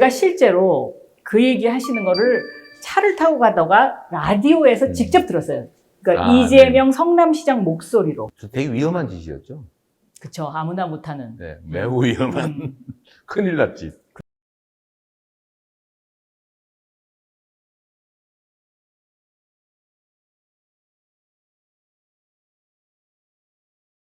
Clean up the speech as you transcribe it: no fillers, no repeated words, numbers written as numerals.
제가 실제로 그 얘기 하시는 거를 차를 타고 가다가 라디오에서 직접 들었어요. 그러니까 이재명 성남시장 목소리로. 되게 위험한 짓이었죠. 그쵸. 아무나 못하는. 네, 매우 위험한. 큰일 났지.